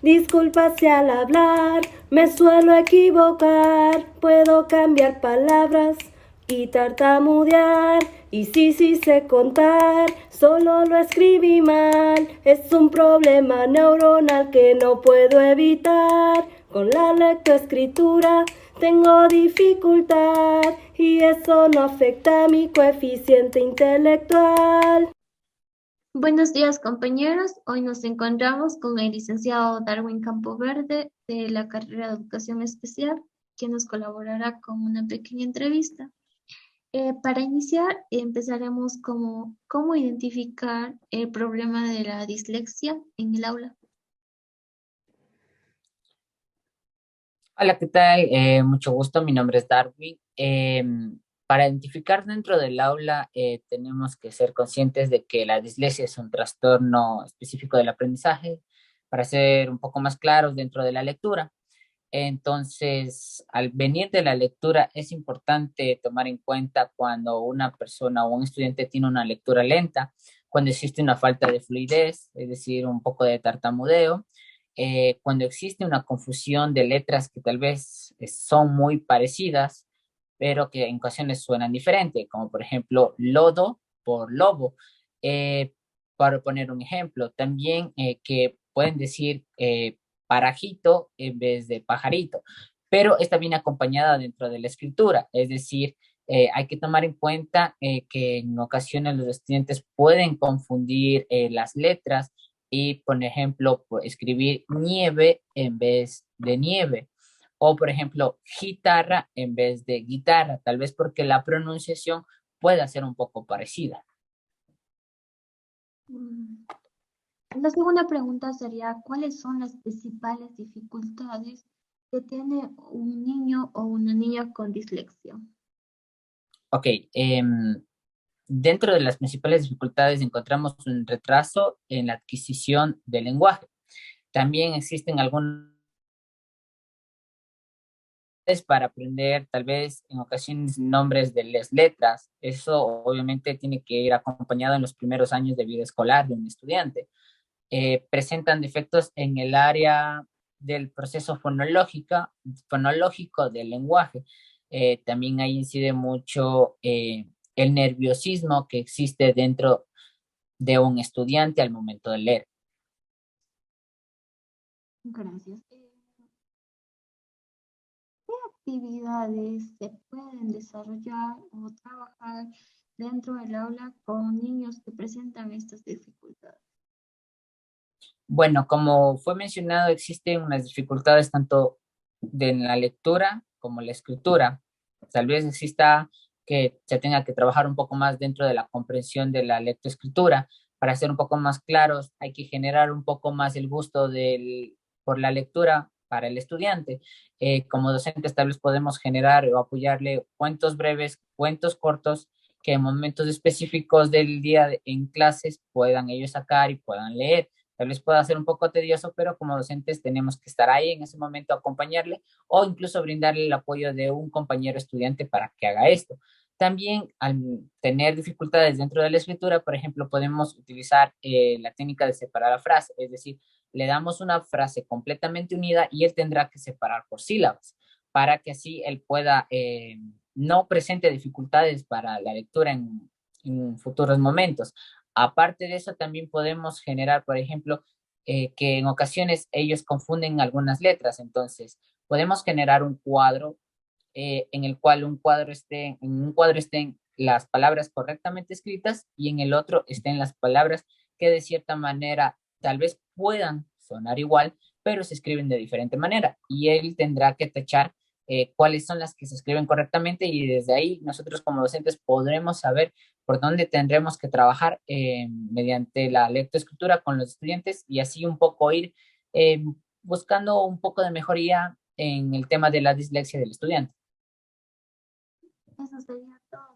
Disculpa si al hablar me suelo equivocar, puedo cambiar palabras y tartamudear. Y sí sé contar, solo lo escribí mal. Es un problema neuronal que no puedo evitar. Con la lectoescritura tengo dificultad y eso no afecta a mi coeficiente intelectual. Buenos días, compañeros. Hoy nos encontramos con el licenciado Darwin Campoverde de la carrera de Educación Especial, que nos colaborará con una pequeña entrevista. Para iniciar, empezaremos como cómo identificar el problema de la dislexia en el aula. Hola, ¿qué tal? Mucho gusto, mi nombre es Darwin. Para identificar dentro del aula, tenemos que ser conscientes de que la dislexia es un trastorno específico del aprendizaje, para ser un poco más claros dentro de la lectura. Entonces, al venir de la lectura, es importante tomar en cuenta cuando una persona o un estudiante tiene una lectura lenta, cuando existe una falta de fluidez, es decir, un poco de tartamudeo, cuando existe una confusión de letras que tal vez son muy parecidas, pero que en ocasiones suenan diferente, como por ejemplo lodo por lobo. Eh, para poner un ejemplo, también que pueden decir parajito en vez de pajarito, pero está bien acompañada dentro de la escritura, es decir, hay que tomar en cuenta que en ocasiones los estudiantes pueden confundir las letras y, por ejemplo, escribir nieve en vez de nieve. O, por ejemplo, guitarra en vez de guitarra, tal vez porque la pronunciación pueda ser un poco parecida. Mm, La segunda pregunta sería, ¿cuáles son las principales dificultades que tiene un niño o una niña con dislexia? Ok, dentro de las principales dificultades encontramos un retraso en la adquisición del lenguaje. También existen algunas para aprender tal vez en ocasiones nombres de las letras. Eso obviamente tiene que ir acompañado en los primeros años de vida escolar de un estudiante. Presentan defectos en el área del proceso fonológico del lenguaje. También ahí incide mucho el nerviosismo que existe dentro de un estudiante al momento de leer. Gracias. Actividades se pueden desarrollar o trabajar dentro del aula con niños que presentan estas dificultades? Bueno, como fue mencionado, existen unas dificultades tanto de la lectura como la escritura. Tal vez exista que se tenga que trabajar un poco más dentro de la comprensión de la lectoescritura. Para ser un poco más claros, hay que generar un poco más el gusto por la lectura para el estudiante. Como docentes, tal vez podemos generar o apoyarle cuentos breves, cuentos cortos, que en momentos específicos del día en clases puedan ellos sacar y puedan leer. Tal vez pueda ser un poco tedioso, pero como docentes tenemos que estar ahí en ese momento, acompañarle o incluso brindarle el apoyo de un compañero estudiante para que haga esto. También al tener dificultades dentro de la escritura, por ejemplo, podemos utilizar la técnica de separar la frase, es decir, le damos una frase completamente unida y él tendrá que separar por sílabas para que así él pueda, no presente dificultades para la lectura en futuros momentos. Aparte de eso, también podemos generar, por ejemplo, que en ocasiones ellos confunden algunas letras. Entonces, podemos generar un cuadro en el cual en un cuadro estén las palabras correctamente escritas y en el otro estén las palabras que de cierta manera tal vez puedan sonar igual, pero se escriben de diferente manera. Y él tendrá que tachar cuáles son las que se escriben correctamente y desde ahí nosotros como docentes podremos saber por dónde tendremos que trabajar mediante la lectoescritura con los estudiantes y así un poco ir eh, buscando un poco de mejoría en el tema de la dislexia del estudiante. Eso sería todo.